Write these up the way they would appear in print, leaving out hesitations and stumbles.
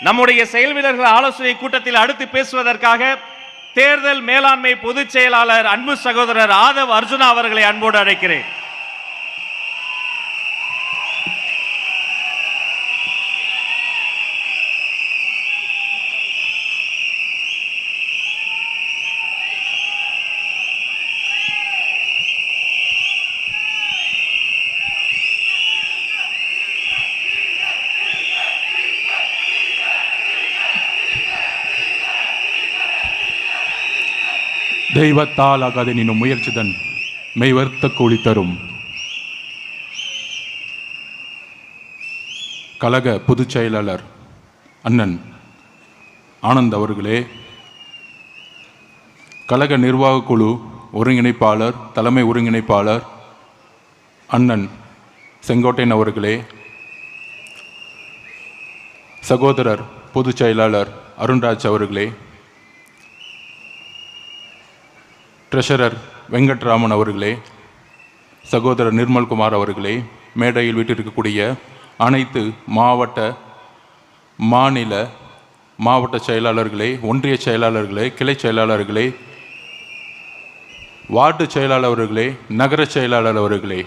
நம்முடைய செயல் வீரர்கள் ஆலோசனை கூட்டத்தில் அடுத்து பேசுவதற்காக தேர்தல் மேலாண்மை பொதுச் செயலாளர் அன்பு சகோதரர் ஆதவ் அர்ஜுனா அவர்களை அன்போடு அழைக்கிறேன். தெய்வத்தால் ஆகாதெனினும் முயற்சிதன் மெய்வர்த்த கூலி தரும். கழக பொதுச் செயலாளர் அண்ணன் ஆனந்த் அவர்களே, கழக நிர்வாக குழு ஒருங்கிணைப்பாளர் தலைமை ஒருங்கிணைப்பாளர் அண்ணன் செங்கோட்டையன் அவர்களே, சகோதரர் பொதுச் செயலாளர் அருண்ராஜ் அவர்களே, ட்ரெஷரர் வெங்கட்ராமன் அவர்களே, சகோதரர் நிர்மல்குமார் அவர்களே, மேடையில் வீட்டிருக்கக்கூடிய அனைத்து மாநில மாவட்ட செயலாளர்களே, ஒன்றிய செயலாளர்களே, கிளை செயலாளர்களே, வார்டு செயலாளர்களே, நகர செயலாளர் அவர்களே,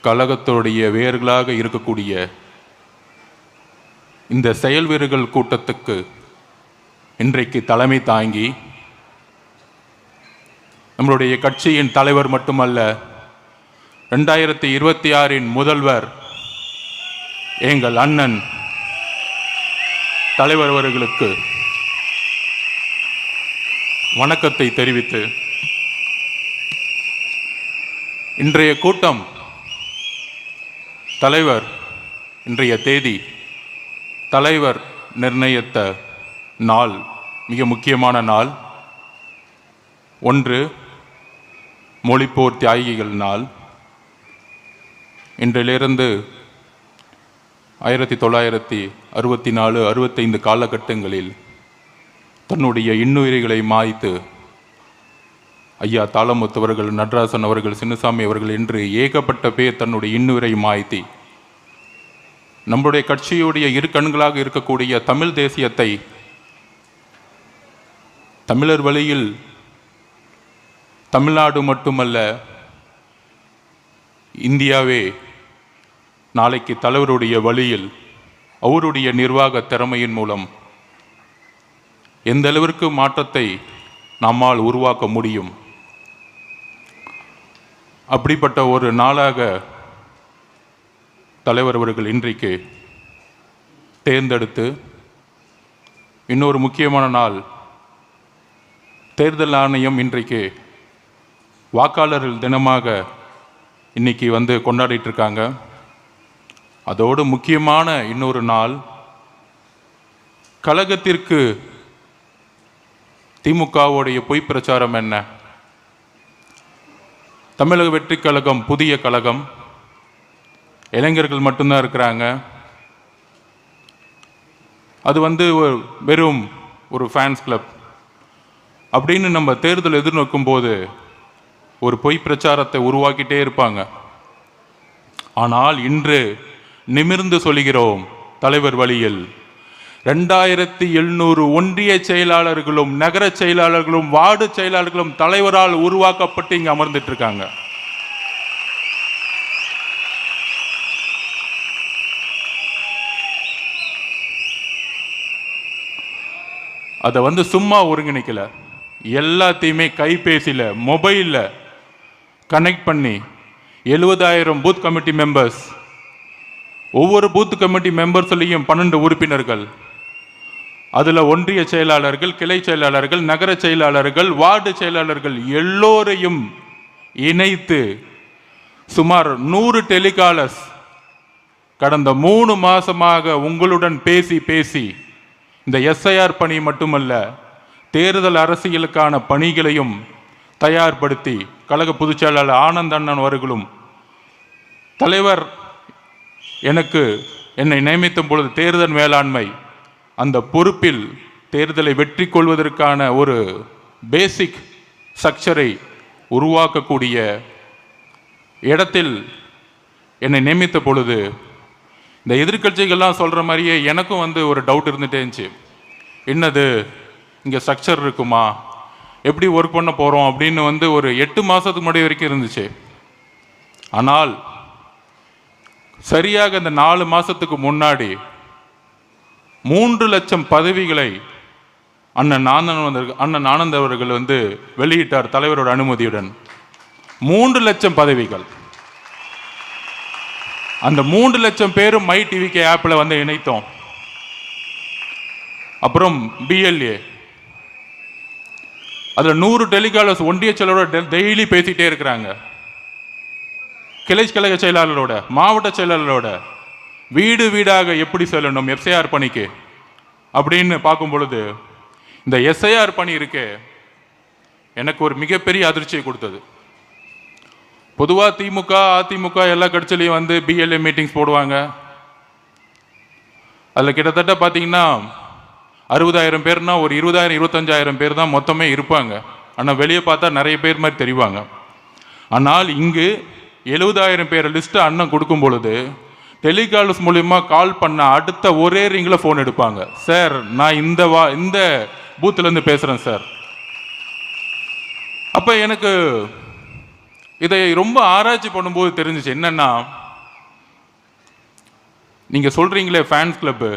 கழகத்துடைய வேர்களாக இருக்கக்கூடிய இந்த செயல் வீரர்கள் கூட்டத்துக்கு இன்றைக்கு தலைமை தாங்கி நம்மளுடைய கட்சியின் தலைவர் மட்டுமல்ல, 2026 முதல்வர் எங்கள் அண்ணன் தலைவர் அவர்களுக்கு வணக்கத்தை தெரிவித்து, இன்றைய கூட்டம் தலைவர் இன்றைய தேதி தலைவர் நிர்ணயித்த நாள் மிக முக்கியமான நாள். ஒன்று மொழிப்போர் தியாகிகள் நாள். இன்றிலிருந்து 1964-65 காலகட்டங்களில் தன்னுடைய இன்னுயிர்களை மாய்த்து ஐயா தாளமுத்தவர்கள், நடராசன் அவர்கள், சின்னசாமி அவர்கள் என்று ஏகப்பட்ட பேர் தன்னுடைய இன்னுயிரை மாய்த்தி நம்முடைய கட்சியுடைய இரு கண்களாக இருக்கக்கூடிய தமிழ் தேசியத்தை தமிழர் வழியில் தமிழ்நாடு மட்டுமல்ல இந்தியாவே நாளைக்கு தலைவருடைய வழியில் அவருடைய நிர்வாக திறமையின் மூலம் எந்த அளவிற்கு மாற்றத்தை நம்மால் உருவாக்க முடியும், அப்படிப்பட்ட ஒரு நாளாக தலைவர் அவர்கள் இன்றைக்கு தேர்ந்தெடுத்து, இன்னொரு முக்கியமான நாள் தேர்தல் ஆணையம் இன்றைக்கு வாக்காளர்கள் தினமாக இன்னைக்கு கொண்டாடிட்டு இருக்காங்க. அதோடு முக்கியமான இன்னொரு நாள் கழகத்திற்கு திமுகவுடைய பொய் பிரச்சாரம் என்ன? தமிழக வெற்றி கழகம் புதிய கழகம், இளைஞர்கள் மட்டும்தான் இருக்கிறாங்க. அது வெறும் ஒரு ஃபேன்ஸ் கிளப் அப்படின்னு நம்ம தேர்தல் எதிர்நோக்கும் போது ஒரு பொய் பிரச்சாரத்தை உருவாக்கிட்டே இருப்பாங்க. ஆனால் இன்று நிமிர்ந்து சொல்கிறோம், தலைவர் வழியில் 2700 ஒன்றிய செயலாளர்களும் நகர செயலாளர்களும் வார்டு செயலாளர்களும் தலைவரால் உருவாக்கப்பட்டு இங்கே அமர்ந்துட்டு இருக்காங்க. அதை சும்மா ஒருங்கிணைக்கல, எல்லாத்தையுமே கைபேசியில் மொபைலில் கனெக்ட் பண்ணி 70,000 பூத் கமிட்டி மெம்பர்ஸ், ஒவ்வொரு பூத் கமிட்டி மெம்பர்ஸ்லையும் 12 உறுப்பினர்கள், அதில் ஒன்றிய செயலாளர்கள், கிளை செயலாளர்கள், நகர செயலாளர்கள், வார்டு செயலாளர்கள் எல்லோரையும் இணைத்து சுமார் 100 டெலிகாலர்ஸ் கடந்த 3 மாதமாக உங்களுடன் பேசி இந்த எஸ்ஐஆர் பணி மட்டுமல்ல தேர்தல் அரசியலுக்கான பணிகளையும் தயார்படுத்தி கழக பொதுச் செயலாளர் ஆனந்த் அண்ணன் அவர்களும் தலைவர் என்னை நியமித்த பொழுது தேர்தல் மேலாண்மை அந்த பொறுப்பில் தேர்தலை வெற்றி கொள்வதற்கான ஒரு பேசிக் ஸ்ட்ரக்சரை உருவாக்கக்கூடிய இடத்தில் என்னை நியமித்த பொழுது இந்த எதிர்க்கட்சிகள்லாம் சொல்கிற மாதிரியே எனக்கும் வந்து ஒரு டவுட் இருந்துகிட்டே இருந்துச்சு. என்னது இங்கே ஸ்ட்ரக்சர் இருக்குமா, எப்படி ஒர்க் பண்ண போகிறோம் அப்படின்னு வந்து ஒரு 8 மாதத்துக்கு முன்னாடி வரைக்கும் இருந்துச்சு. ஆனால் சரியாக இந்த 4 மாதத்துக்கு முன்னாடி 3 லட்சம் பதவிகளை அண்ணன் ஆனந்த் அவர்கள் வந்து வெளியிட்டார் தலைவரோட அனுமதியுடன். 3 லட்சம் பதவிகள். அந்த 3 லட்சம் பேரும் மை டிவிகே ஆப்பில் வந்து இணைத்தோம். அப்புறம் பிஎல்ஏ அதில் 100 டெலிகாலர்ஸ் ஒன்றிய செயலரோட டெய்லி பேசிகிட்டே இருக்கிறாங்க. கிளை கழக செயலாளரோட, மாவட்ட செயலாளரோட வீடு வீடாக எப்படி செல்லணும் எஸ்ஐஆர் பணிக்கு அப்படின்னு பார்க்கும் பொழுது இந்த எஸ்ஐஆர் பணி இருக்கே எனக்கு ஒரு மிகப்பெரிய அதிர்ச்சியை கொடுத்தது. பொதுவாக திமுக அதிமுக எல்லா கட்சியிலையும் வந்து பிஎல்ஏ மீட்டிங்ஸ் போடுவாங்க. அதில் கிட்டத்தட்ட பார்த்தீங்கன்னா 60,000 பேர்னா ஒரு 20,000 25,000 பேர் தான் மொத்தமே இருப்பாங்க. ஆனால் வெளியே பார்த்தா நிறைய பேர் மாதிரி தெரிவாங்க. ஆனால் இங்கு 70,000 பேர் லிஸ்ட்டு அண்ணன் கொடுக்கும் பொழுது டெலிகால்ஸ் மூலிமா கால் பண்ண அடுத்த ஒரே ரிங்கில் ஃபோன் எடுப்பாங்க. சார் நான் இந்த பூத்துலேருந்து பேசுகிறேன் சார். அப்போ எனக்கு இதை ரொம்ப ஆராய்ச்சி பண்ணும்போது தெரிஞ்சிச்சு என்னன்னா, நீங்கள் சொல்கிறீங்களே ஃபேன்ஸ் கிளப்பு,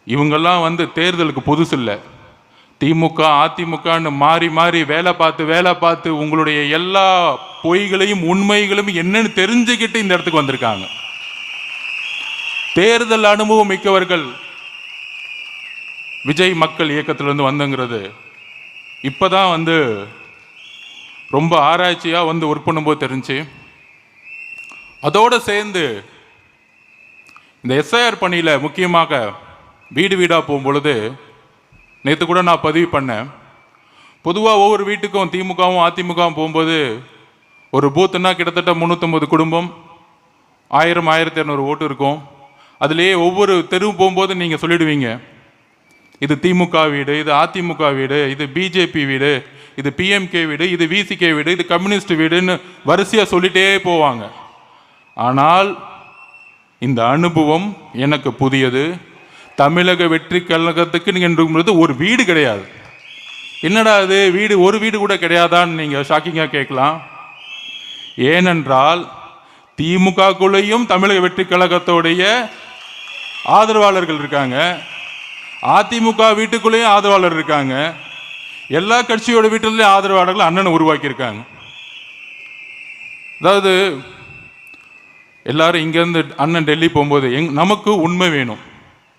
இவங்கெல்லாம் வந்து தேர்தலுக்கு புதுசு இல்லை. திமுக அதிமுகன்னு மாறி மாறி வேலை பார்த்து உங்களுடைய எல்லா பொய்களையும் உண்மைகளையும் என்னன்னு தெரிஞ்சுக்கிட்டு இந்த இடத்துக்கு வந்திருக்காங்க. தேர்தல் அனுபவம் மிக்கவர்கள் விஜய் மக்கள் இயக்கத்திலிருந்து வந்தங்கிறது இப்போதான் வந்து ரொம்ப ஆராய்ச்சியாக வந்து ஒர்க் பண்ணும்போது தெரிஞ்சு. அதோடு சேர்ந்து இந்த எஸ்ஐஆர் பணியில் முக்கியமாக வீடு வீடாக போகும்பொழுது நேற்று கூட நான் பதிவு பண்ணேன். பொதுவாக ஒவ்வொரு வீட்டுக்கும் திமுகவும் அதிமுகவும் போகும்போது ஒரு பூத்துன்னா கிட்டத்தட்ட 350 குடும்பம், 1000 1200 ஓட்டு இருக்கும். அதுலேயே ஒவ்வொரு தெருவு போகும்போது நீங்கள் சொல்லிடுவீங்க, இது திமுக வீடு, இது அதிமுக வீடு, இது பிஜேபி வீடு, இது பிஎம்கே வீடு, இது விசிகே வீடு, இது கம்யூனிஸ்ட் வீடுன்னு வரிசையாக சொல்லிட்டே போவாங்க. ஆனால் இந்த அனுபவம் எனக்கு புதியது. தமிழக வெற்றி கழகத்துக்கு நீங்கள் ஒரு வீடு கிடையாது. என்னடா அது வீடு, ஒரு வீடு கூட கிடையாதான்னு நீங்கள் ஷாக்கிங்காக கேட்கலாம். ஏனென்றால் திமுகக்குள்ளேயும் தமிழக வெற்றி கழகத்தோடைய ஆதரவாளர்கள் இருக்காங்க, அதிமுக வீட்டுக்குள்ளேயும் ஆதரவாளர் இருக்காங்க, எல்லா கட்சியோட வீட்டிலையும் ஆதரவாளர்கள் அண்ணனை உருவாக்கியிருக்காங்க. அதாவது எல்லாரும் இங்கேருந்து அண்ணன் டெல்லி போகும்போது நமக்கு உண்மை வேணும்,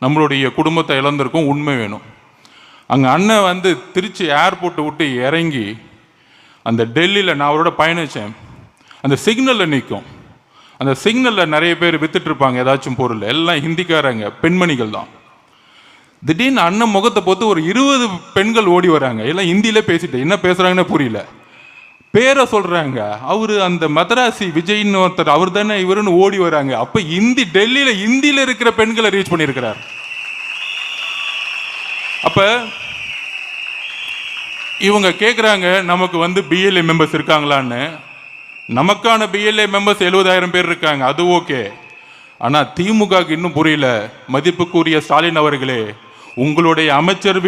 நம்மளுடைய குடும்பத்தை இழந்திருக்கும், உண்மை வேணும். அங்கே அண்ணன் வந்து திருச்சி ஏர்போர்ட்டை விட்டு இறங்கி அந்த டெல்லியில் நான் அவரோட பயணித்தேன். அந்த சிக்னலில் நிற்கும். அந்த சிக்னலில் நிறைய பேர் வித்துட்ருப்பாங்க ஏதாச்சும் பொருள், எல்லாம் ஹிந்திக்காரங்க, பெண்மணிகள் தான். திடீர்னு அண்ணன் முகத்தை பார்த்து ஒரு 20 பெண்கள் ஓடி வராங்க. எல்லாம் ஹிந்தியிலே பேசிட்டு என்ன பேசுகிறாங்கன்னு புரியல, பேரை சொல்கிறாங்க. அவர் அந்த மதராசி விஜய்னு ஒருத்தர், அவர் தானே இவருன்னு ஓடி வராங்க. அப்போ டெல்லியில் இருக்கிற பெண்களை ரீச் பண்ணியிருக்கிறார். அப்போ இவங்க கேட்குறாங்க நமக்கு வந்து பிஎல்ஏ மெம்பர்ஸ் இருக்காங்களான்னு. நமக்கான பிஎல்ஏ மெம்பர்ஸ் 70,000 பேர் இருக்காங்க, அது ஓகே. ஆனால் திமுகவுக்கு இன்னும் புரியல. மதிப்புக்குரிய ஸ்டாலின் அவர்களே, உங்களுடைய அமைச்சர்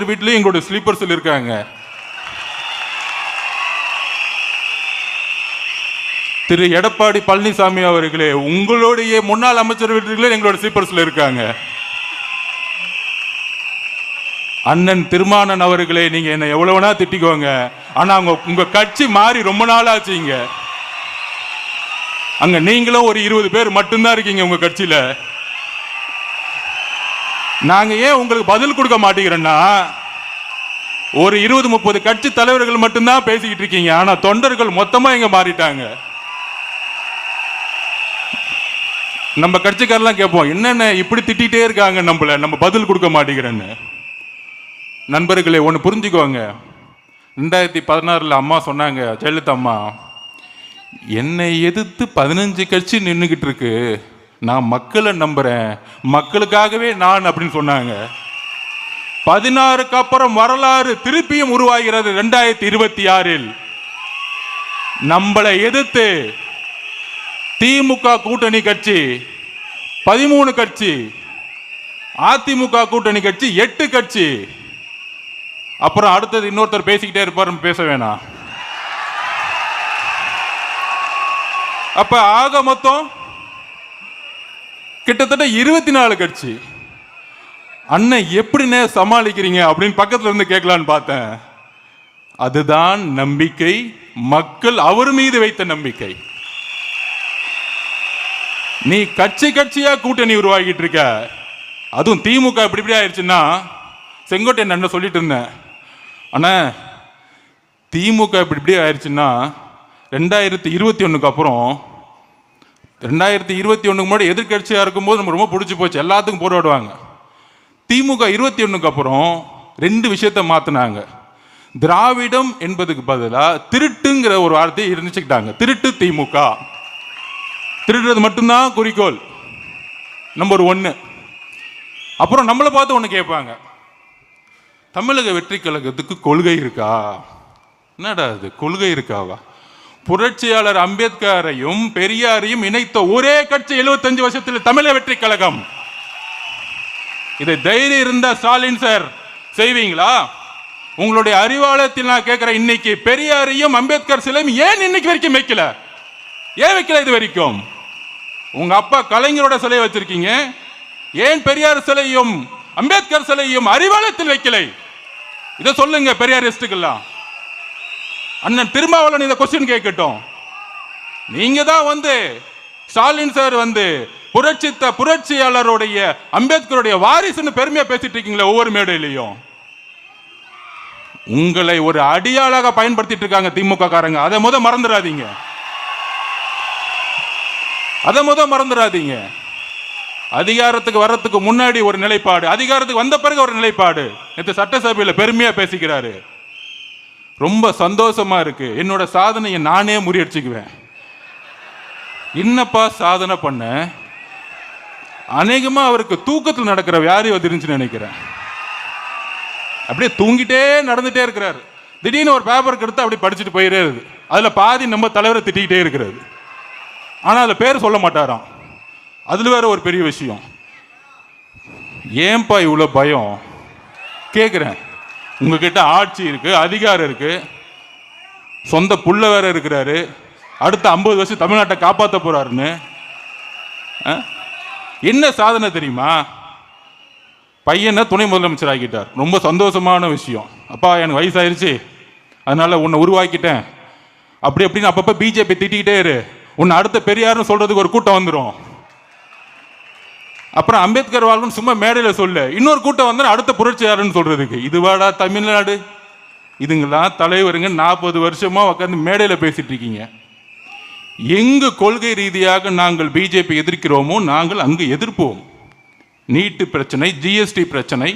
வீட்டிலையும் எங்களுடைய ஸ்லீப்பர்ஸில் இருக்காங்க. திரு எடப்பாடி பழனிசாமி அவர்களே, உங்களுடைய முன்னாள் அமைச்சர் வீட்டிலே எங்களோட ஸ்லீப்பர்ஸில் இருக்காங்க. அண்ணன் திருமானன் அவர்களே, நீங்க என்ன எவ்வளவுனா திட்டிக்கோங்க, ஆனா உங்க கட்சி மாறி ரொம்ப நாள் ஆச்சுங்க. அங்க நீங்களும் ஒரு 20 பேர் மட்டும்தான் இருக்கீங்க உங்க கட்சியில. நாங்க ஏன் உங்களுக்கு பதில் கொடுக்க மாட்டேங்கிறோம்னா, ஒரு 20-30 கட்சி தலைவர்கள் மட்டும்தான் பேசிக்கிட்டு இருக்கீங்க, ஆனா தொண்டர்கள் மொத்தமா இங்க மாறிட்டாங்க. நம்ம கட்சிக்காரெல்லாம் கேட்போம், என்னென்ன இப்படி திட்டிகிட்டே இருக்காங்க நம்மள, நம்ம பதில் கொடுக்க மாட்டேங்கிறேன்னு. நண்பர்களே, ஒன்று புரிஞ்சுக்கோங்க. 2016 அம்மா சொன்னாங்க, ஜெயலலிதா அம்மா, என்னை எதிர்த்து 15 கட்சி நின்றுக்கிட்டு இருக்கு, நான் மக்களை நம்புறேன், மக்களுக்காகவே நான் அப்படின்னு சொன்னாங்க. 16க்கு அப்புறம் வரலாறு திருப்பியும் உருவாகிறது. 2026 நம்மளை எதிர்த்து திமுக கூட்டணி கட்சி 13 கட்சி, அதிமுக கூட்டணி கட்சி 8 கட்சி. அப்புறம் அடுத்தது இன்னொருத்தர் பேசிக்கிட்டே இருப்பார், பேச வேணாம். அப்ப ஆக மொத்தம் கிட்டத்தட்ட 24 கட்சி. அண்ணன் எப்படின்னு சமாளிக்கிறீங்க அப்படின்னு பக்கத்துல இருந்து கேட்கலான்னு பார்த்தேன். அதுதான் நம்பிக்கை, மக்கள் அவர் மீது வைத்த நம்பிக்கை. நீ கட்சி கட்சியா கூட்டணி உருவாக்கிட்டு இருக்க. அதுவும் திமுக இப்படி ஆயிடுச்சுன்னா, செங்கோட்டையன் அண்ணன் சொல்லிட்டு இருந்தேன், அண்ணா திமுக இப்படி ஆயிடுச்சுன்னா 2021 அப்புறம் 2021 முன்னாடி எதிர்கட்சியா இருக்கும்போது நம்ம ரொம்ப பிடிச்சி போச்சு, எல்லாத்துக்கும் போராடுவாங்க. திமுக 21 அப்புறம் 2 விஷயத்தை மாத்தினாங்க. திராவிடம் என்பதுக்கு பதிலாக திருட்டுங்கிற ஒரு வார்த்தையை இருந்துச்சுக்கிட்டாங்க. திருட்டு திமுக, திருடுறது மட்டும்தான் குறிக்கோள், நம்பர் 1. அப்புறம் நம்மளை பார்த்து ஒன்று கேட்பாங்க, தமிழக வெற்றி கழகத்துக்கு கொள்கை இருக்கா? என்னடா அது கொள்கை இருக்காவா? புரட்சியாளர் அம்பேத்கரையும் பெரியாரையும் இணைத்த ஒரே கட்சி 75 வருஷத்தில் தமிழக வெற்றி கழகம். இதை தைரியம் இருந்தா ஸ்டாலின் சார் செய்வீங்களா? உங்களுடைய அறிவாலயத்தில் நான் கேட்கிறேன், இன்னைக்கு பெரியாரையும் அம்பேத்கர் சிலையும் ஏன் இன்னைக்கு வரைக்கும் வைக்கல? ஏன் வைக்கல இது வரைக்கும்? உங்க அப்பா கலைஞரோட சிலையை வச்சிருக்கீங்க, ஏன் பெரியார் சிலையும் அம்பேத்கர் சிலையும் அறிவாலயத்தில் வைக்கலை? இதை சொல்லுங்க பெரியாரிஸ்டுக்கெல்லாம். அண்ணன் திருமாவளவன் இதை கொஸ்டின் கேட்கட்டும். நீங்க தான் ஸ்டாலின் சார் புரட்சியாளருடைய அம்பேத்கருடைய வாரிசுன்னு பெருமையா பேசிட்டு இருக்கீங்களா ஒவ்வொரு மேடையிலையும்? உங்களை ஒரு அடியாளாக பயன்படுத்திட்டு இருக்காங்க திமுக காரங்க. அதை மறந்துடாதீங்க, மறந்துடாதீங்க. அதிகாரத்துக்கு வர்றதுக்கு முன்னாடி ஒரு நிலைப்பாடு, அதிகாரத்துக்கு வந்த பிறகு ஒரு நிலைப்பாடு. நேற்று சட்டசபையில் பெருமையா பேசிக்கிறாரு, ரொம்ப சந்தோஷமா இருக்கு. என்னோட சாதனையை நானே முறியடிச்சுக்குவேன். என்னப்பா சாதனை பண்ண? அநேகமா அவருக்கு தூக்கத்தில் நடக்கிற வியாதி வந்துருந்துச்சுன்னு நினைக்கிறேன். அப்படியே தூங்கிட்டே நடந்துட்டே இருக்கிறாரு. திடீர்னு ஒரு பேப்பருக்கு எடுத்து அப்படி படிச்சுட்டு போயிடுறது. அதுல பாதி நம்ம தலைவரை திட்டிக்கிட்டே இருக்கிறது. ஆனா அதுல பேர் சொல்ல மாட்டாராம். அதுல வேற ஒரு பெரிய விஷயம். ஏன்பா இவ்வளவு பயம் கேட்கிறேன்? உங்ககிட்ட ஆட்சி இருக்கு, அதிகாரம் இருக்கு, சொந்த புள்ள வேற இருக்கிறாரு, அடுத்த 50 வருஷம் தமிழ்நாட்டை காப்பாற்ற போறாருன்னு. என்ன சாதனை தெரியுமா? பையனை துணை முதலமைச்சர் ஆக்கிட்டார். ரொம்ப சந்தோஷமான விஷயம். அப்பா எனக்கு வயசாயிருச்சு, அதனால உன்னை உருவாக்கிட்டேன் அப்படி அப்படின்னு அப்பப்ப பிஜேபி திட்டிக்கிட்டே இரு, உன்னை அடுத்த பெரியார்னு சொல்றதுக்கு ஒரு கூட்டம் வந்துடும். அப்புறம் அம்பேத்கர் வாழ்வுன்னு சும்மா மேடையில் சொல்ல, இன்னொரு கூட்டம் வந்து அடுத்த புரட்சியாளர்னு சொல்றதுக்கு. இதுவாடா தமிழ்நாடு? இதுங்கெல்லாம் தலைவருங்க 40 வருஷமா உட்காந்து மேடையில் பேசிட்டு இருக்கீங்க. எங்கு கொள்கை ரீதியாக நாங்கள் பிஜேபி எதிர்க்கிறோமோ நாங்கள் அங்கு எதிர்ப்போம். நீட்டு பிரச்சனை, ஜிஎஸ்டி பிரச்சனை,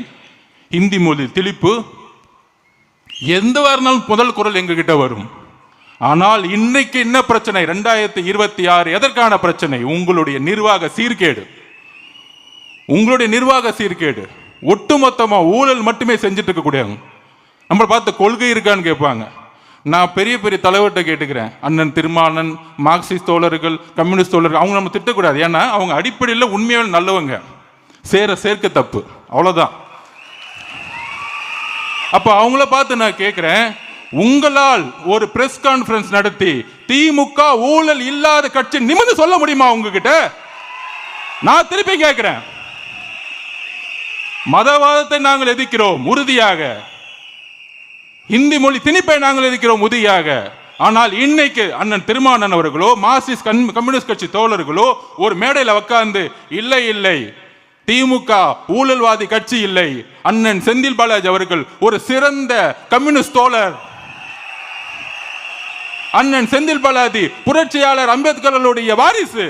ஹிந்தி மொழி திணிப்பு, எந்த வரனாலும் முதல் குரல் எங்ககிட்ட வரும். ஆனால் இன்னைக்கு என்ன பிரச்சனை? 2026 எதற்கான பிரச்சனை? உங்களுடைய நிர்வாக சீர்கேடு. உங்களுடைய நிர்வாக சீர்கேடு ஒட்டுமொத்தமா ஊழல் மட்டுமே செஞ்சுட்டு இருக்கக்கூடியவங்க. நம்மளை பார்த்து கொள்கை இருக்கான்னு கேட்பாங்க. நான் பெரிய பெரிய தலைவர்கிட்ட கேட்டுக்கிறேன், அண்ணன் திருமாவளவன், மார்க்சிஸ்ட் தோழர்கள், கம்யூனிஸ்ட் தோழர்கள், அவங்க நம்ம திட்டக்கூடாது. ஏன்னா அவங்க அடிப்படையில் உண்மையான நல்லவங்க, சேர்க்க தப்பு, அவ்வளவுதான். அப்ப அவங்கள பார்த்து நான் கேட்கிறேன், உங்களால் ஒரு பிரஸ் கான்ஃபரன்ஸ் நடத்தி திமுக ஊழல் இல்லாத கட்சி நிமிர்ந்து சொல்ல முடியுமா உங்ககிட்ட? நான் திருப்பி கேட்கிறேன். மதவாதத்தை நாங்கள் எதிர்க்கிறோம் உறுதியாக, ஹிந்தி மொழி திணிப்பை நாங்கள் எதிர்க்கிறோம் உறுதியாக. ஆனால் இன்னைக்கு அண்ணன் திருமாவளவன் அவர்களோ மார்க்சிஸ்ட் கம்யூனிஸ்ட் கட்சி தோழர்களோ ஒரு மேடையில் உட்கார்ந்து இல்லை இல்லை திமுக ஊழல்வாதி கட்சி இல்லை, அண்ணன் செந்தில் பாலாஜி அவர்கள் ஒரு சிறந்த கம்யூனிஸ்ட் தோழர், அண்ணன் செந்தில் பாலாஜி புரட்சியாளர் அம்பேத்கருடைய வாரிசு,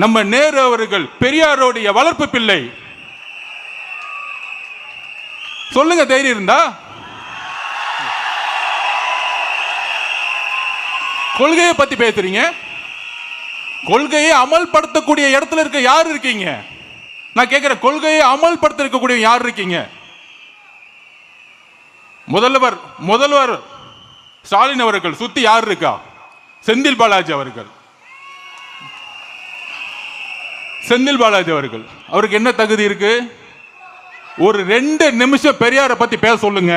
நம்ம நேரு அவர்கள் பெரியாருடைய வளர்ப்பு பிள்ளை, சொல்லுங்க தைரியம் இருந்தா. கொள்கையை பத்தி பேசுறீங்க, கொள்கையை அமல்படுத்தக்கூடிய இடத்துல இருக்க யார் இருக்கீங்க? நான் கேட்கிறேன், கொள்கையை அமல்படுத்த இருக்கக்கூடிய யார் இருக்கீங்க? முதல்வர் ஸ்டாலின் அவர்கள் சுத்தி யார் இருக்கா? செந்தில் பாலாஜி அவர்கள். செந்தில் பாலாஜி அவர்கள் அவருக்கு என்ன தகுதி இருக்கு? ஒரு 2 நிமிஷம் பெரியாரை பத்தி பேச சொல்லுங்க,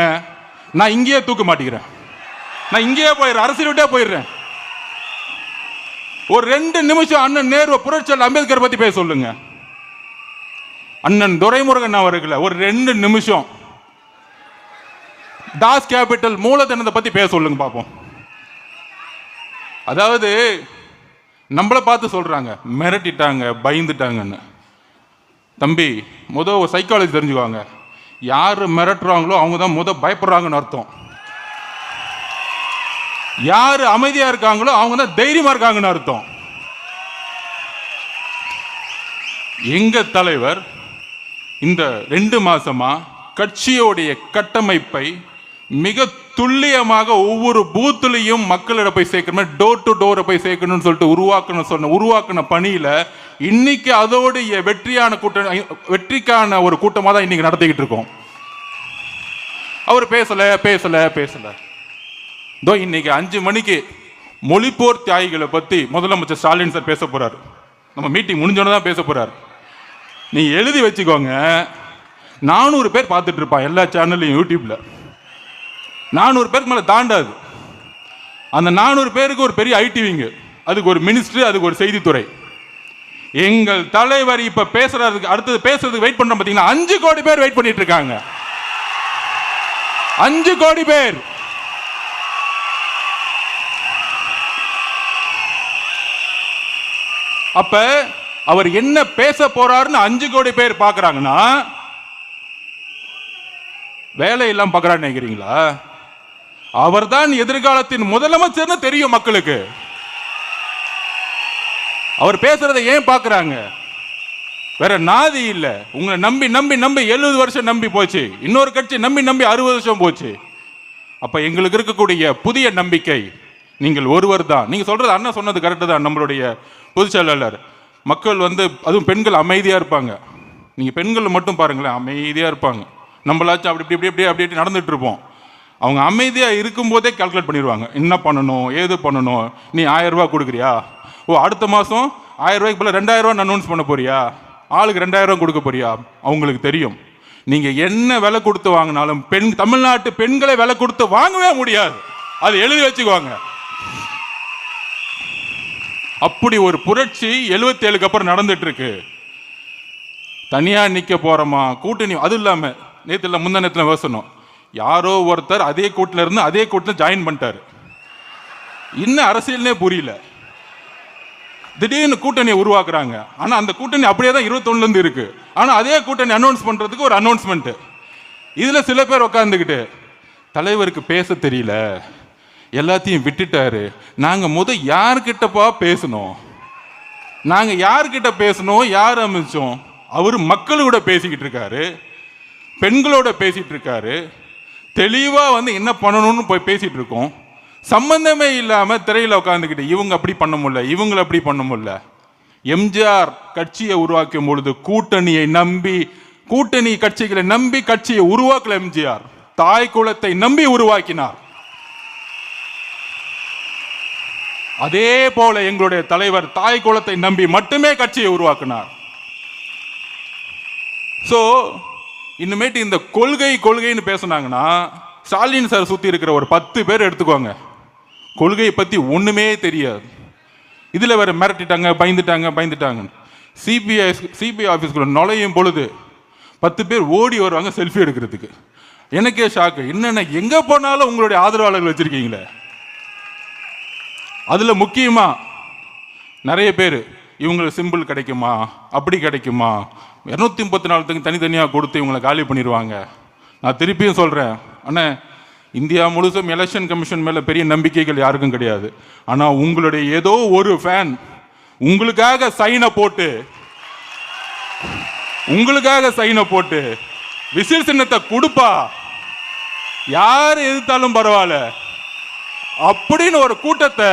நான் இங்கேயே தூக்க மாட்டேங்கிறேன், நான் இங்கேயே போயிடுறேன், அரசியல் விட்டே போயிடுறேன். ஒரு 2 நிமிஷம் அண்ணன் நேரு, புரட்சியாளர் அம்பேத்கர் பத்தி பேச சொல்லுங்க. அண்ணன் துரைமுருகன் அவர்களை ஒரு 2 நிமிஷம் தாஸ் கேபிட்டல் மூலதனத்தை பத்தி பேச சொல்லுங்க பாப்போம். அதாவது நம்மளை பார்த்து சொல்றாங்க மிரட்டிட்டாங்க, பயந்துட்டாங்கன்னு. தம்பி, ஒரு சைக்காலஜி தெரிஞ்சுக்குவாங்க. யாரு மிரட்டுறாங்களோ அவங்க தான் பயப்படுறாங்கன்னு அர்த்தம். யாரு அமைதியா இருக்காங்களோ அவங்க தான் தைரியமா இருக்காங்கன்னு அர்த்தம். எங்க தலைவர் இந்த 2 மாசமா கட்சியோடைய கட்டமைப்பை மிக துல்லியமாக ஒவ்வொரு பூத்துலையும் மக்களிடம் போய் சேர்க்கணும், டோர் டு டோரை போய் சேர்க்கணும்னு சொல்லிட்டு உருவாக்கின பணியில இன்னைக்கு அதோடைய வெற்றிக்கான ஒரு கூட்டமாக தான் இன்னைக்கு நடத்திக்கிட்டு இருக்கோம். அவர் பேசல. இன்னைக்கு 5 மணிக்கு மொழிப்போர் தியாகிகளை பத்தி முதலமைச்சர் ஸ்டாலின் சார் பேச போறாரு. நம்ம மீட்டிங் முடிஞ்சோன்னு தான் பேச போறாரு. நீ எழுதி வச்சுக்கோங்க, 400 பேர் பார்த்துட்டு இருப்பான் எல்லா சேனல்லையும், யூடியூப்ல 400 பேருக்கு மேல தாண்டாது. அந்த 400 பேருக்கு ஒரு பெரிய ஐடிவிங்க, அதுக்கு ஒரு மினிஸ்ட்ரி, அதுக்கு ஒரு செய்தித்துறை. எங்கள் தலைவர் இப்ப பேசுறதுக்கு அடுத்தது பேசுறதுக்கு வெயிட் பண்றோம் பாத்தீங்கன்னா 5 கோடி பேர் வெயிட் பண்ணிட்டு இருக்காங்க. 5 கோடி பேர். அப்ப அவர் என்ன பேச போறாருன்னு 5 கோடி பேர் பாக்குறாங்கன்னா வேலை எல்லாம் பாக்குறான்னு நினைக்கிறீங்களா? அவர் தான் எதிர்காலத்தின் முதலமைச்சர்னு தெரியும் மக்களுக்கு. அவர் பேசுறதை ஏன் பாக்குறாங்க? வேற நாதி இல்ல. உங்களை நம்பி 70 வருஷம் நம்பி போச்சு, இன்னொரு கட்சி நம்பி 60 வருஷம் போச்சு. அப்ப எங்களுக்கு இருக்கக்கூடிய புதிய நம்பிக்கை நீங்கள் ஒருவர் தான். நீங்க சொல்றது அண்ணா சொன்னது கரெக்டு தான். நம்மளுடைய பொதுச் செயலாளர் மக்கள் அதுவும் பெண்கள் அமைதியா இருப்பாங்க. நீங்க பெண்கள் மட்டும் பாருங்களேன், அமைதியா இருப்பாங்க. நம்மளாச்சும் அப்படி நடந்துட்டு இருப்போம். அவங்க அமைதியா இருக்கும் போதே கால்குலேட் பண்ணிடுவாங்க, என்ன பண்ணணும், ஏது பண்ணணும். நீ 1000 ரூபாய் கொடுக்குறியா, அடுத்த மாசம் 1000 ரூபாய்க்கு போல 2000 ரூபாய் அனௌன்ஸ் பண்ண போறியா, ஆளுக்கு 2000 ரூபாய் கொடுக்க போறியா. அவங்களுக்கு தெரியும் நீங்க என்ன விலை கொடுத்து வாங்கினாலும் தமிழ்நாட்டு பெண்களை விலை கொடுத்து வாங்கவே முடியாது. அது எழுதி வச்சுக்குவாங்க. அப்படி ஒரு புரட்சி 77க்கு அப்புறம் நடந்துட்டு இருக்கு. தனியா நிக்க போறோமா, கூட்டணி. அது இல்லாம நேத்துல முந்தா பேசணும், யாரோ ஒருத்தர் அதே கூட்டில இருந்து அதே கூட்டில் ஜாயின் பண்ணிட்டாரு. இன்னும் அரசியல்னே புரியல. திடீர்னு கூட்டணியை உருவாக்குறாங்க. ஆனா அந்த கூட்டணி அப்படியே தான் 21ல இருந்து இருக்கு. ஆனா அதே கூட்டணி அனௌன்ஸ் பண்றதுக்கு ஒரு அனௌன்ஸ்மெண்ட். இதுல சில பேர் உட்காந்துக்கிட்டு தலைவருக்கு பேச தெரியல, எல்லாத்தையும் விட்டுட்டாரு. நாங்க யார்கிட்டப்பா பேசணும், யார் அமைச்சோம்? அவரு மக்களோட பேசிக்கிட்டு இருக்காரு, பெண்களோட பேசிட்டு இருக்காரு. தெளிவா என்ன பண்ணணும்னு போய் பேசிட்டு இருக்கோம். சம்பந்தமே இல்லாம திரையில உட்காந்துக்கிட்டு இவங்க அப்படி பண்ண முடியல, இவங்களை அப்படி பண்ண முடியல. எம்ஜிஆர் கட்சியை உருவாக்கும் பொழுது கூட்டணி கட்சிகளை நம்பி கட்சியை உருவாக்கல. எம்ஜிஆர் தாய் குலத்தை நம்பி உருவாக்கினார். அதே போல எங்களுடைய தலைவர் தாய் குலத்தை நம்பி மட்டுமே கட்சியை உருவாக்கினார். சோ இனிமேட்டு இந்த கொள்கைன்னு பேசினாங்கன்னா ஸ்டாலின் சார் சுத்தி இருக்கிற ஒரு 10 பேர் எடுத்துக்கோங்க, கொள்கையை பத்தி ஒண்ணுமே தெரியாது. இதுல வேற மிரட்டிட்டாங்க, பயந்துட்டாங்க. சிபிஐ ஆபீஸ்க்குள்ள நுழையும் பொழுது 10 பேர் ஓடி வருவாங்க செல்ஃபி எடுக்கிறதுக்கு. எனக்கே ஷாக்கு, என்னென்ன எங்க போனாலும் உங்களுடைய ஆதரவாளர்கள் வச்சிருக்கீங்களே. அதுல முக்கியமா நிறைய பேர் இவங்களுக்கு சிம்பிள் கிடைக்குமா, அப்படி கிடைக்குமா, 234 தனித்தனியாக கொடுத்து இவங்களை காலி பண்ணிடுவாங்க. நான் திருப்பியும் சொல்றேன், அண்ணா, இந்தியா முழுசும் எலெக்ஷன் கமிஷன் மேல பெரிய நம்பிக்கைகள் யாருக்கும் கிடையாது. ஆனா உங்களுடைய ஏதோ ஒரு ஃபேன் உங்களுக்காக சைனை போட்டு விசில் சின்னத்தை கொடுப்பா, யார் எதிர்த்தாலும் பரவாயில்ல அப்படின்னு ஒரு கூட்டத்தை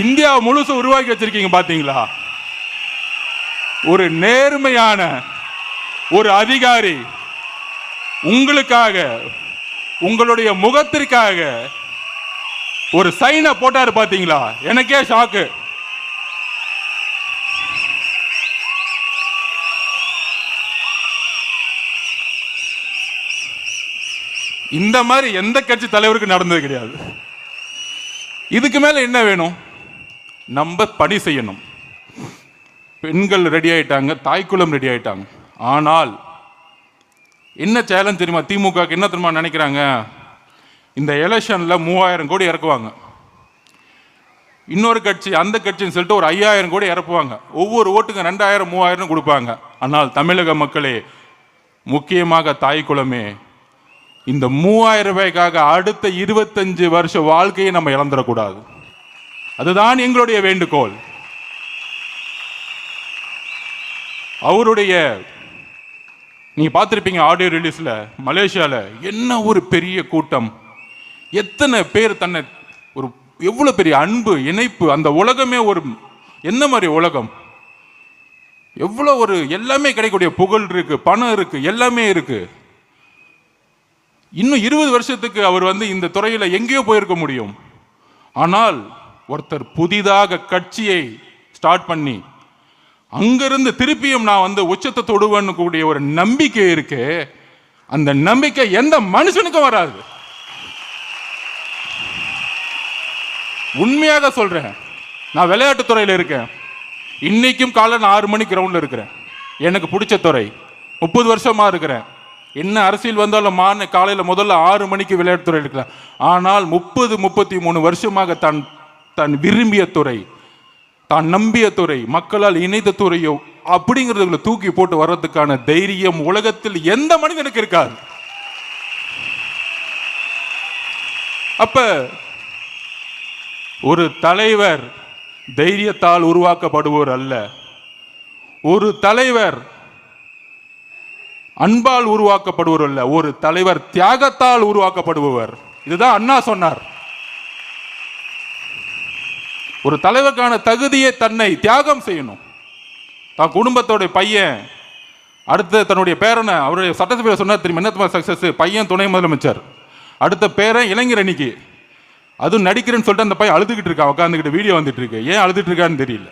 இந்தியா முழுசு உருவாக்கி வச்சிருக்கீங்க. பாத்தீங்களா? ஒரு நேர்மையான ஒரு அதிகாரி உங்களுக்காக, உங்களுடைய முகத்திற்காக ஒரு சைனை போட்டாரு பாத்தீங்களா, எனக்கே ஷாக்கு. இந்த மாதிரி எந்த கட்சி தலைவருக்கு நடந்தது கிடையாது. இதுக்கு மேல என்ன வேணும்? நம்ம பணி செய்யணும். பெண்கள் ரெடி ஆயிட்டாங்க, தாய்க்குளம் ரெடி ஆயிட்டாங்க. ஆனால் என்ன சேலஞ்ச் தெரியுமா? திமுக என்ன தெரியுமா நினைக்கிறாங்க? இந்த எலெக்ஷன்ல 3000 கோடி இறக்குவாங்க. இன்னொரு கட்சி அந்த கட்சின்னு சொல்லிட்டு ஒரு 5000 கோடி இறப்புவாங்க. ஒவ்வொரு ஓட்டுக்கு 2000 3000 கொடுப்பாங்க. ஆனால் தமிழக மக்களே, முக்கியமாக தாய்க்குளமே, இந்த 3000 ரூபாய்க்காக அடுத்த 25 வருஷ வாழ்க்கையை நம்ம இழந்துடக்கூடாது. அதுதான் எங்களுடைய வேண்டுகோள். அவருடைய நீங்க பார்த்திருப்பீங்க ஆடியோ ரிலீஸ்ல, மலேசியால என்ன ஒரு பெரிய கூட்டம், எத்தனை பேர் தன்னை ஒரு எவ்வளவு பெரிய அன்பு இணைப்பு. அந்த உலகமே ஒரு என்ன மாதிரி உலகம், எவ்வளவு ஒரு எல்லாமே கிடைக்கக்கூடிய புகழ் இருக்கு, பணம் இருக்கு, எல்லாமே இருக்கு. இன்னும் 20 வருஷத்துக்கு அவர் இந்த துறையில எங்கேயோ போயிருக்க முடியும். ஆனால் ஒருத்தர் புதிதாக கட்சியை ஸ்டார்ட் பண்ணி அங்கிருந்து திருப்பியும் நான் உச்சத்தை தொடுவேன்னு கூடிய ஒரு நம்பிக்கை இருக்கு. அந்த நம்பிக்கை எந்த மனுஷனுக்கும் வராது. உண்மையாக சொல்றேன். நான் விளையாட்டு துறையில இருக்கேன். இன்னைக்கும் காலை 6 மணி கிரவுண்ட்ல இருக்கிறேன். எனக்கு பிடிச்ச துறை. 30 வருஷமா இருக்கிறேன். என்ன அரசியல் வந்தாலும் காலையில் முதல்ல 6 மணிக்கு விளையாட்டு துறை இருக்கலாம். ஆனால் 33 வருஷமாக தான் விரும்பிய துறை, தான் நம்பிய துறை, மக்களால் இணைந்த துறையோ அப்படிங்கிறதுல தூக்கி போட்டு வர்றதுக்கான தைரியம் உலகத்தில் எந்த மனிதனுக்கு இருக்காது. அப்ப ஒரு தலைவர் தைரியத்தால் உருவாக்கப்படுவோர் அல்ல. ஒரு தலைவர் அன்பால் உருவாக்கப்படுவர் அல்ல. ஒரு தலைவர் தியாகத்தால் உருவாக்கப்படுபவர். இதுதான் அண்ணா சொன்னார். ஒரு தலைவருக்கான தகுதியை தன்னை தியாகம் செய்யணும். தான் குடும்பத்தோட பையன் அடுத்த தன்னுடைய பேரனை அவருடைய சட்டசபையில் சொன்னார் தெரியுமா? என்ன சக்சஸ், பையன் துணை முதலமைச்சர், அடுத்த பேரன் இளைஞர் அணிக்கு, அதுவும் நடிக்கிறேன்னு சொல்லிட்டு அந்த பையன் அழுதுகிட்டு இருக்கான், உட்காந்துக்கிட்டு வீடியோ வந்துட்டு இருக்கு. ஏன் அழுதுட்டு இருக்கான்னு தெரியல.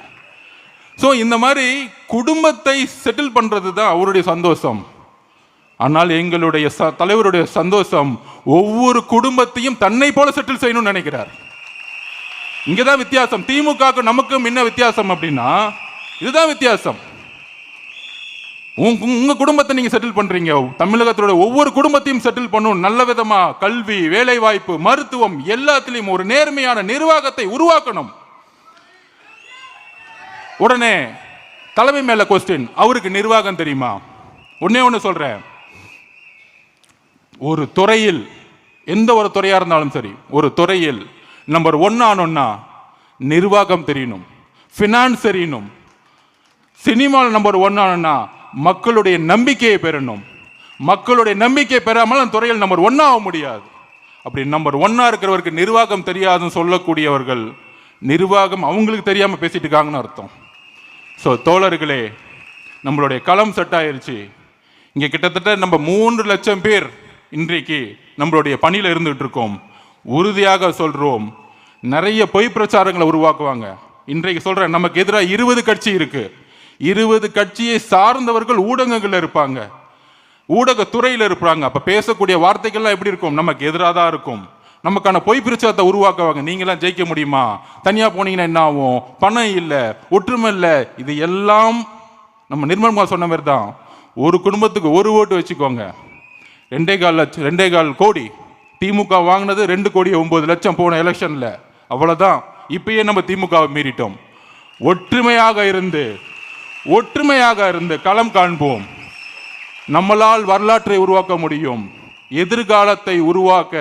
ஸோ இந்த மாதிரி குடும்பத்தை செட்டில் பண்றது தான் அவருடைய சந்தோஷம். ஆனால் எங்களுடைய தலைவருடைய சந்தோஷம் ஒவ்வொரு குடும்பத்தையும் தன்னை போல செட்டில் செய்யணும்னு நினைக்கிறார். இங்கதான் வித்தியாசம். திமுக நமக்கும் என்ன வித்தியாசம் அப்படின்னா, இதுதான் வித்தியாசம். உங்க குடும்பத்தை நீங்க செட்டில் பண்றீங்க, தமிழகத்தோட ஒவ்வொரு குடும்பத்தையும் செட்டில் பண்ணணும். நல்ல விதமா கல்வி, வேலை வாய்ப்பு, மருத்துவம் எல்லாத்திலையும் ஒரு நேர்மையான நிர்வாகத்தை உருவாக்கணும். உடனே தலைமை மேல கொஸ்டின், அவருக்கு நிர்வாகம் தெரியுமா? ஒன்னே ஒன்று சொல்றேன். ஒரு துறையில், எந்த ஒரு துறையா இருந்தாலும் சரி, ஒரு துறையில் நம்பர் 1 ஆனோம்னா நிர்வாகம் தெரியணும், ஃபினான்ஸ் தெரியணும். சினிமாவில் நம்பர் 1 ஆனோம்னா மக்களுடைய நம்பிக்கையை பெறணும். மக்களுடைய நம்பிக்கை பெறாமல் அந்த துறையில் நம்பர் 1 ஆக முடியாது. அப்படி நம்பர் 1 இருக்கிறவருக்கு நிர்வாகம் தெரியாதுன்னு சொல்லக்கூடியவர்கள் நிர்வாகம் அவங்களுக்கு தெரியாம பேசிட்டு இருக்காங்கன்னு அர்த்தம். ஸோ தோழர்களே, நம்மளுடைய களம் செட் ஆயிருச்சு. இங்க கிட்டத்தட்ட நம்ம 3 லட்சம் பேர் இன்றைக்கு நம்மளுடைய பணியில் இருந்துகிட்டு இருக்கோம். உறுதியாக சொல்றோம், நிறைய பொய் பிரச்சாரங்களை உருவாக்குவாங்க. இன்றைக்கு சொல்றேன், நமக்கு எதிராக 20 கட்சி இருக்கு. 20 கட்சியை சார்ந்தவர்கள் ஊடகங்கள்ல இருப்பாங்க, ஊடகத்துறையில் இருப்பாங்க. அப்ப பேசக்கூடிய வார்த்தைகள்லாம் எப்படி இருக்கும்? நமக்கு எதிராக தான் இருக்கும். நமக்கான பொய் பிரச்சாரத்தை உருவாக்குவாங்க. நீங்களாம் ஜெயிக்க முடியுமா? தனியா போனீங்கன்னா என்ன ஆகும்? பணம் இல்லை, ஒற்றுமை இல்லை. இது எல்லாம் நம்ம நிர்மல்குமார் சொன்ன மாதிரி தான். ஒரு குடும்பத்துக்கு 1 ஓட்டு வச்சுக்கோங்க, 2.25 கோடி. திமுக வாங்கினது 2,09,00,000 போன எலெக்ஷன்ல. அவ்வளவுதான். இப்பயே நம்ம திமுகவை மீறிட்டோம். ஒற்றுமையாக இருந்து களம் காண்போம். நம்மளால் வரலாற்றை உருவாக்க முடியும். எதிர்காலத்தை உருவாக்க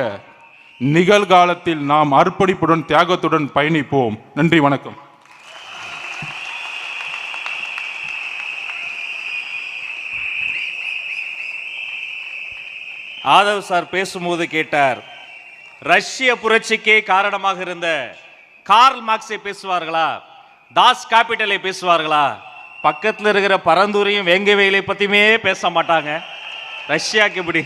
நிகழ்காலத்தில் நாம் அர்ப்பணிப்புடன் தியாகத்துடன் பயணிப்போம். நன்றி, வணக்கம். ஆதவ் சார் பேசும்போது கேட்டார், ரஷ்ய புரட்சிக்கே காரணமாக இருந்த கார்ல் மார்க்ஸை பேசுவார்களா, தாஸ் கேபிட்டலை பேசுவார்களா? பக்கத்தில் இருக்கிற பரந்தூரையும் வேங்கவேலை பத்தியுமே பேச மாட்டாங்க. ரஷ்யாக்கு இப்படி